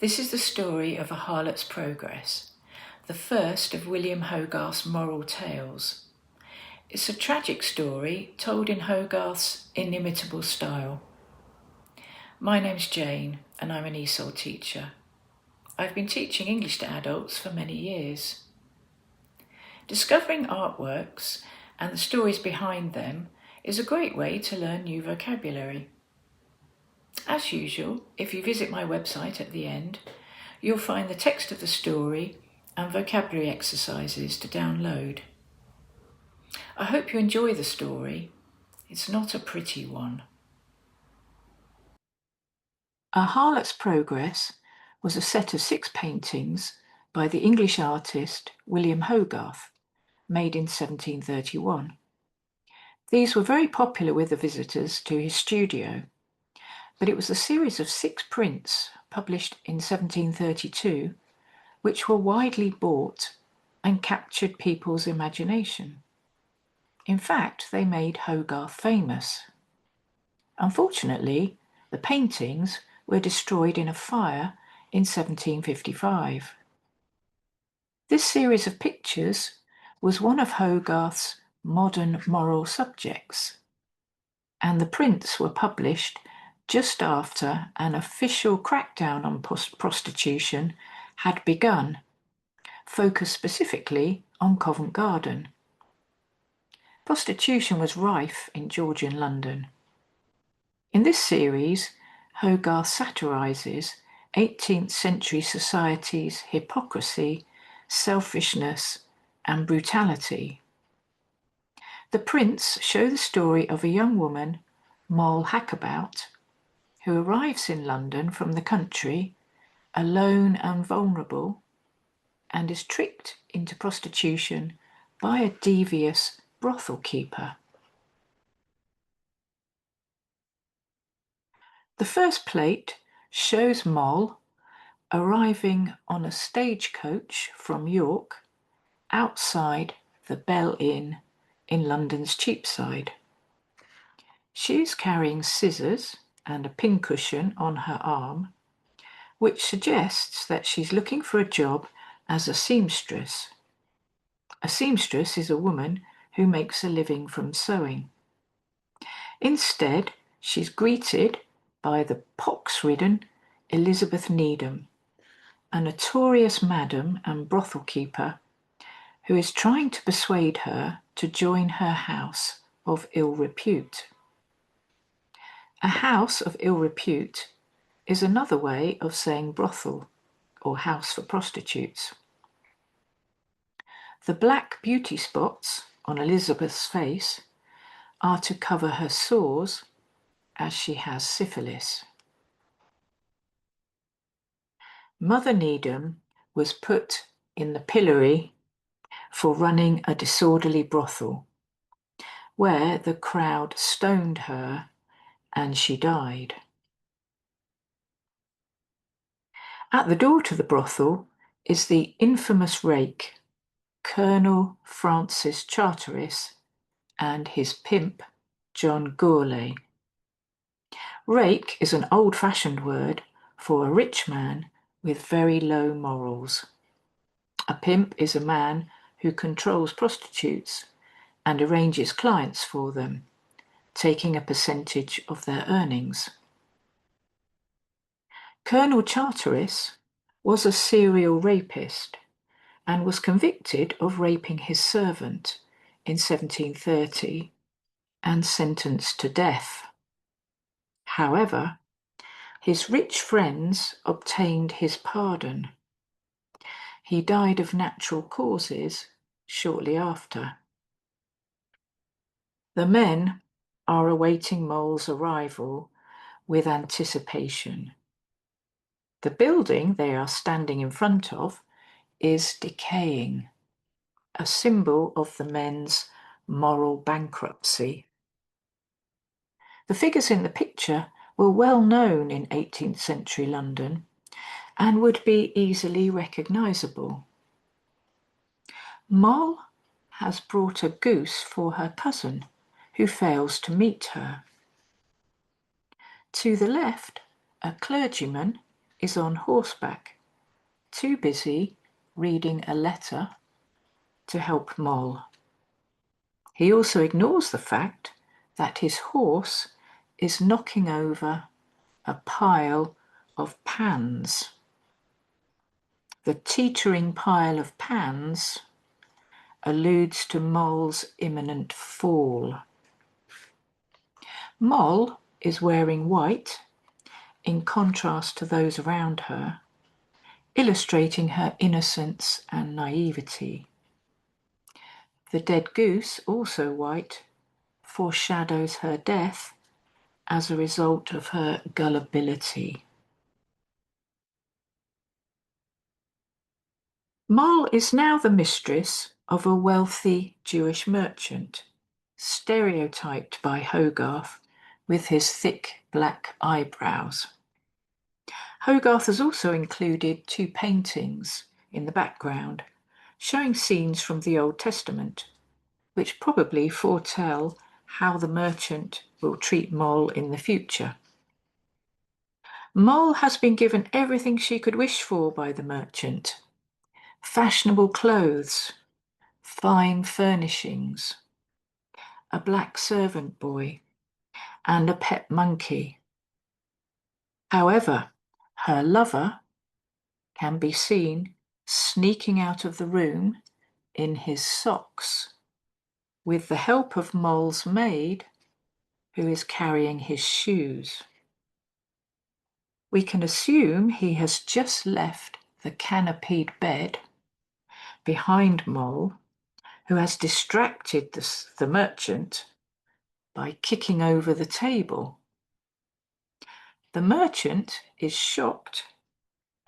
This is the story of a harlot's progress, the first of William Hogarth's moral tales. It's a tragic story told in Hogarth's inimitable style. My name's Jane, and I'm an ESOL teacher. I've been teaching English to adults for many years. Discovering artworks and the stories behind them is a great way to learn new vocabulary. As usual, if you visit my website at the end, you'll find the text of the story and vocabulary exercises to download. I hope you enjoy the story. It's not a pretty one. A Harlot's Progress was a set of 6 paintings by the English artist William Hogarth, made in 1731. These were very popular with the visitors to his studio, but it was a series of 6 prints published in 1732 which were widely bought and captured people's imagination. In fact, they made Hogarth famous. Unfortunately, the paintings were destroyed in a fire in 1755. This series of pictures was one of Hogarth's modern moral subjects, and the prints were published just after an official crackdown on prostitution had begun, focused specifically on Covent Garden. Prostitution was rife in Georgian London. In this series, Hogarth satirises 18th century society's hypocrisy, selfishness, and brutality. The prints show the story of a young woman, Moll Hackabout, who arrives in London from the country, alone and vulnerable, and is tricked into prostitution by a devious brothel keeper. The first plate shows Moll arriving on a stagecoach from York outside the Bell Inn in London's Cheapside. She is carrying scissors and a pincushion on her arm, which suggests that she's looking for a job as a seamstress. A seamstress is a woman who makes a living from sewing. Instead, she's greeted by the pox-ridden Elizabeth Needham, a notorious madam and brothel keeper who is trying to persuade her to join her house of ill repute. A house of ill repute is another way of saying brothel or house for prostitutes. The black beauty spots on Elizabeth's face are to cover her sores, as she has syphilis. Mother Needham was put in the pillory for running a disorderly brothel, where the crowd stoned her and she died. At the door to the brothel is the infamous rake, Colonel Francis Charteris, and his pimp, John Gourlay. Rake is an old-fashioned word for a rich man with very low morals. A pimp is a man who controls prostitutes and arranges clients for them, taking a percentage of their earnings. Colonel Charteris was a serial rapist and was convicted of raping his servant in 1730 and sentenced to death. However, his rich friends obtained his pardon. He died of natural causes shortly after. The men are awaiting Moll's arrival with anticipation. The building they are standing in front of is decaying, a symbol of the men's moral bankruptcy. The figures in the picture were well known in 18th century London and would be easily recognisable. Moll has brought a goose for her cousin, who fails to meet her. To the left, a clergyman is on horseback, too busy reading a letter to help Moll. He also ignores the fact that his horse is knocking over a pile of pans. The teetering pile of pans alludes to Moll's imminent fall. Moll is wearing white in contrast to those around her, illustrating her innocence and naivety. The dead goose, also white, foreshadows her death as a result of her gullibility. Moll is now the mistress of a wealthy Jewish merchant, stereotyped by Hogarth with his thick black eyebrows. Hogarth has also included 2 paintings in the background, showing scenes from the Old Testament, which probably foretell how the merchant will treat Moll in the future. Moll has been given everything she could wish for by the merchant: fashionable clothes, fine furnishings, a black servant boy, and a pet monkey. However, her lover can be seen sneaking out of the room in his socks, with the help of Moll's maid, who is carrying his shoes. We can assume he has just left the canopied bed behind Moll, who has distracted the merchant by kicking over the table. The merchant is shocked,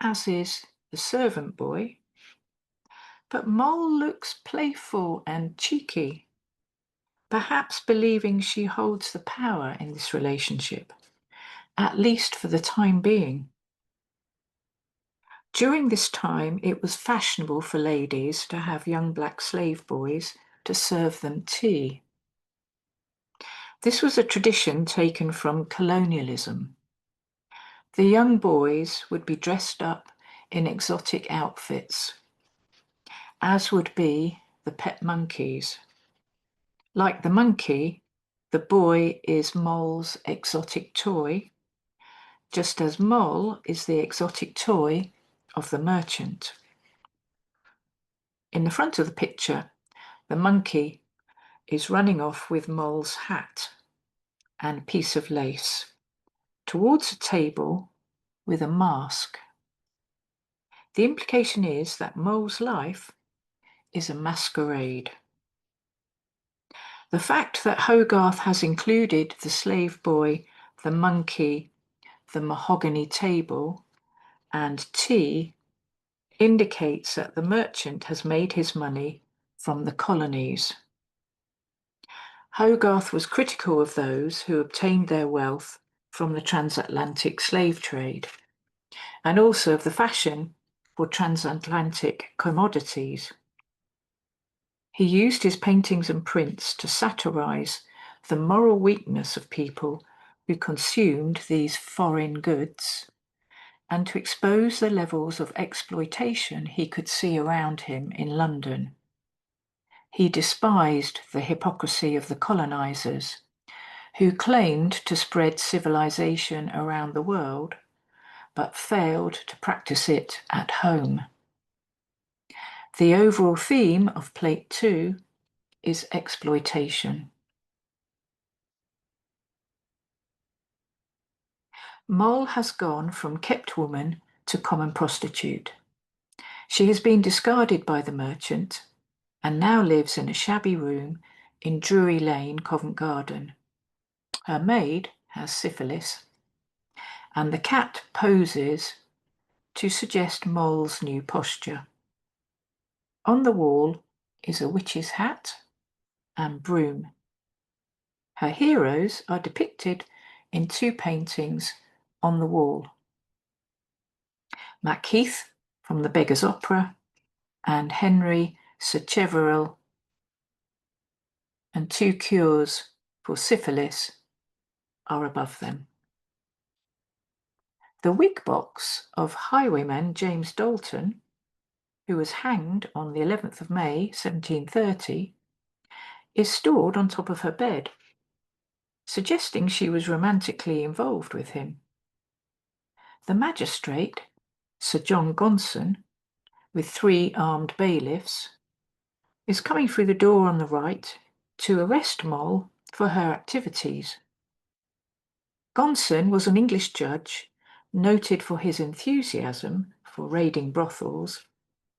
as is the servant boy, but Moll looks playful and cheeky, perhaps believing she holds the power in this relationship, at least for the time being. During this time, it was fashionable for ladies to have young black slave boys to serve them tea. This was a tradition taken from colonialism. The young boys would be dressed up in exotic outfits, as would be the pet monkeys. Like the monkey, the boy is Moll's exotic toy, just as Moll is the exotic toy of the merchant. In the front of the picture, the monkey is running off with Moll's hat and piece of lace towards a table with a mask. The implication is that Moll's life is a masquerade. The fact that Hogarth has included the slave boy, the monkey, the mahogany table, and tea indicates that the merchant has made his money from the colonies. Hogarth was critical of those who obtained their wealth from the transatlantic slave trade, and also of the fashion for transatlantic commodities. He used his paintings and prints to satirize the moral weakness of people who consumed these foreign goods, and to expose the levels of exploitation he could see around him in London. He despised the hypocrisy of the colonizers, who claimed to spread civilization around the world, but failed to practice it at home. The overall theme of Plate 2 is exploitation. Moll has gone from kept woman to common prostitute. She has been discarded by the merchant and now lives in a shabby room in Drury Lane, Covent Garden. Her maid has syphilis, and the cat poses to suggest Moll's new posture. On the wall is a witch's hat and broom. Her heroes are depicted in 2 paintings on the wall: Macheath from The Beggar's Opera and Henry Sacheverell, and 2 cures for syphilis are above them. The wig box of highwayman James Dalton, who was hanged on the 11th of May, 1730, is stored on top of her bed, suggesting she was romantically involved with him. The magistrate, Sir John Gonson, with 3 armed bailiffs, is coming through the door on the right to arrest Moll for her activities. Gonson was an English judge noted for his enthusiasm for raiding brothels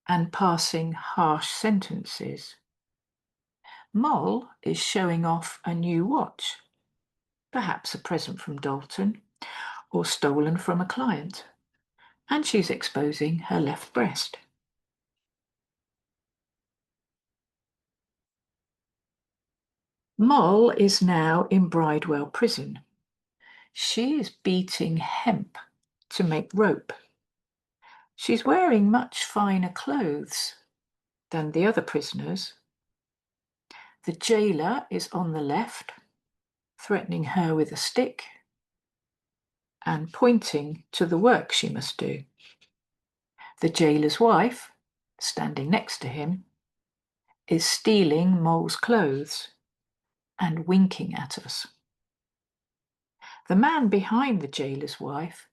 and passing harsh sentences. Moll is showing off a new watch, perhaps a present from Dalton or stolen from a client, and she's exposing her left breast. Moll is now in Bridewell Prison. She is beating hemp to make rope. She's wearing much finer clothes than the other prisoners. The jailer is on the left, threatening her with a stick and pointing to the work she must do. The jailer's wife, standing next to him, is stealing Moll's clothes and winking at us. The man behind the jailer's wife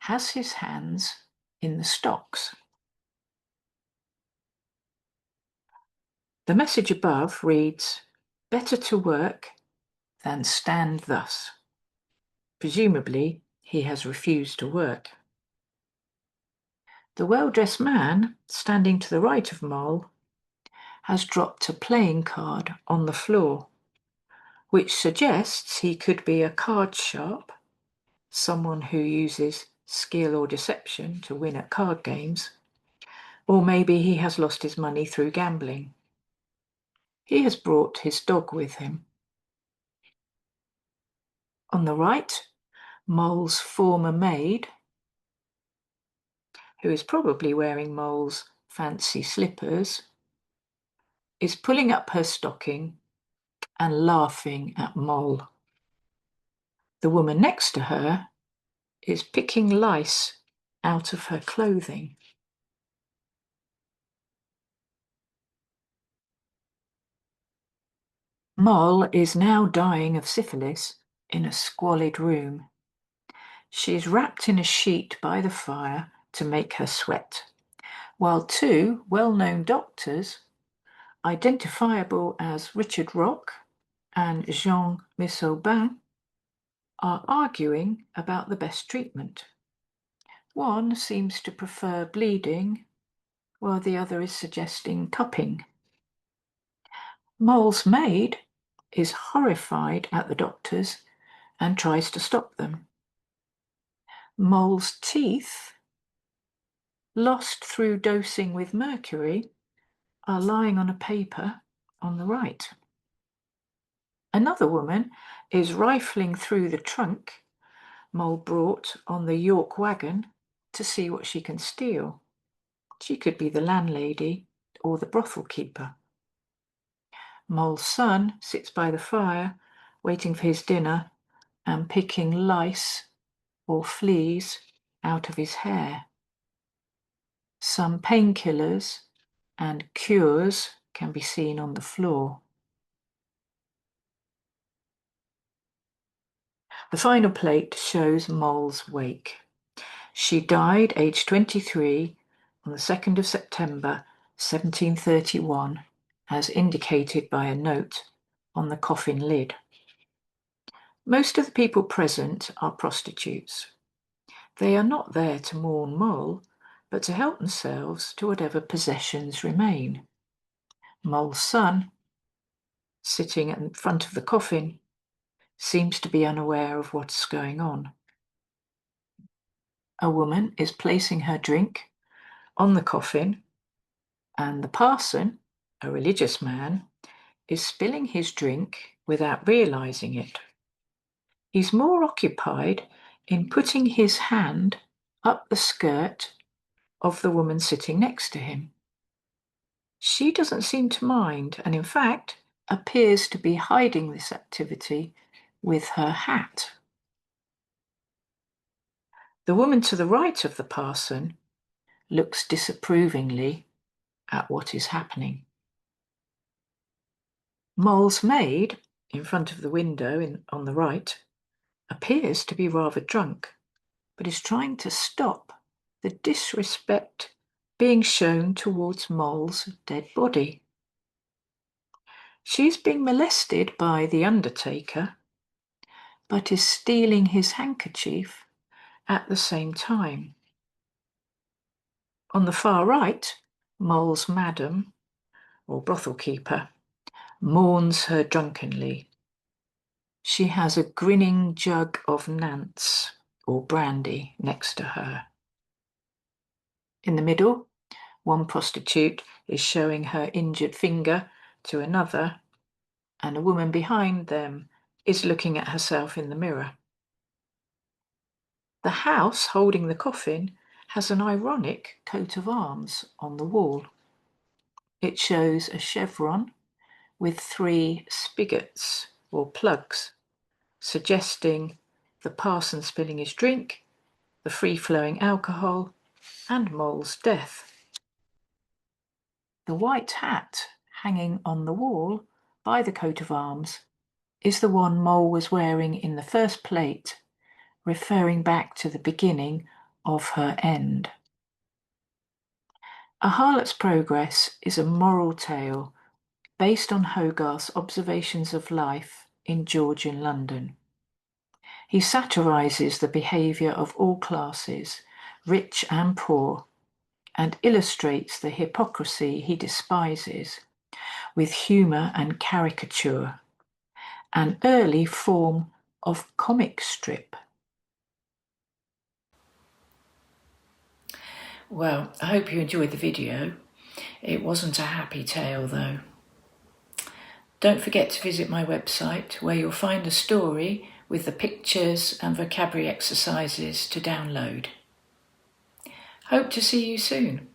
has his hands in the stocks. The message above reads, "Better to work than stand thus." Presumably, he has refused to work. The well-dressed man, standing to the right of Moll, has dropped a playing card on the floor, which suggests he could be a card sharp, someone who uses skill or deception to win at card games, or maybe he has lost his money through gambling. He has brought his dog with him. On the right, Moll's former maid, who is probably wearing Moll's fancy slippers, is pulling up her stocking and laughing at Moll. The woman next to her is picking lice out of her clothing. Moll is now dying of syphilis in a squalid room. She is wrapped in a sheet by the fire to make her sweat, while 2 well-known doctors, identifiable as Richard Rock and Jean Missaubin, are arguing about the best treatment. One seems to prefer bleeding, while the other is suggesting cupping. Moll's maid is horrified at the doctors and tries to stop them. Moll's teeth, lost through dosing with mercury, are lying on a paper on the right. Another woman is rifling through the trunk Moll brought on the York wagon to see what she can steal. She could be the landlady or the brothel keeper. Moll's son sits by the fire, waiting for his dinner and picking lice or fleas out of his hair. Some painkillers and cures can be seen on the floor. The final plate shows Moll's wake. She died aged 23 on the 2nd of September 1731, as indicated by a note on the coffin lid. Most of the people present are prostitutes. They are not there to mourn Moll, but to help themselves to whatever possessions remain. Moll's son, sitting in front of the coffin, seems to be unaware of what's going on. A woman is placing her drink on the coffin, and the parson, a religious man, is spilling his drink without realizing it. He's more occupied in putting his hand up the skirt of the woman sitting next to him. She doesn't seem to mind, and in fact appears to be hiding this activity with her hat. The woman to the right of the parson looks disapprovingly at what is happening. Moll's maid, in front of the window on the right, appears to be rather drunk, but is trying to stop the disrespect being shown towards Moll's dead body. She's being molested by the undertaker, but is stealing his handkerchief at the same time. On the far right, Moll's madam, or brothel keeper, mourns her drunkenly. She has a grinning jug of Nance, or brandy, next to her. In the middle, one prostitute is showing her injured finger to another, and a woman behind them is looking at herself in the mirror. The house holding the coffin has an ironic coat of arms on the wall. It shows a chevron with 3 spigots or plugs, suggesting the parson spilling his drink, the free-flowing alcohol, and Moll's death. The white hat hanging on the wall by the coat of arms is the one Moll was wearing in the first plate, referring back to the beginning of her end. A Harlot's Progress is a moral tale based on Hogarth's observations of life in Georgian London. He satirises the behaviour of all classes, rich and poor, and illustrates the hypocrisy he despises with humour and caricature, an early form of comic strip. Well, I hope you enjoyed the video. It wasn't a happy tale though. Don't forget to visit my website where you'll find a story with the pictures and vocabulary exercises to download. Hope to see you soon.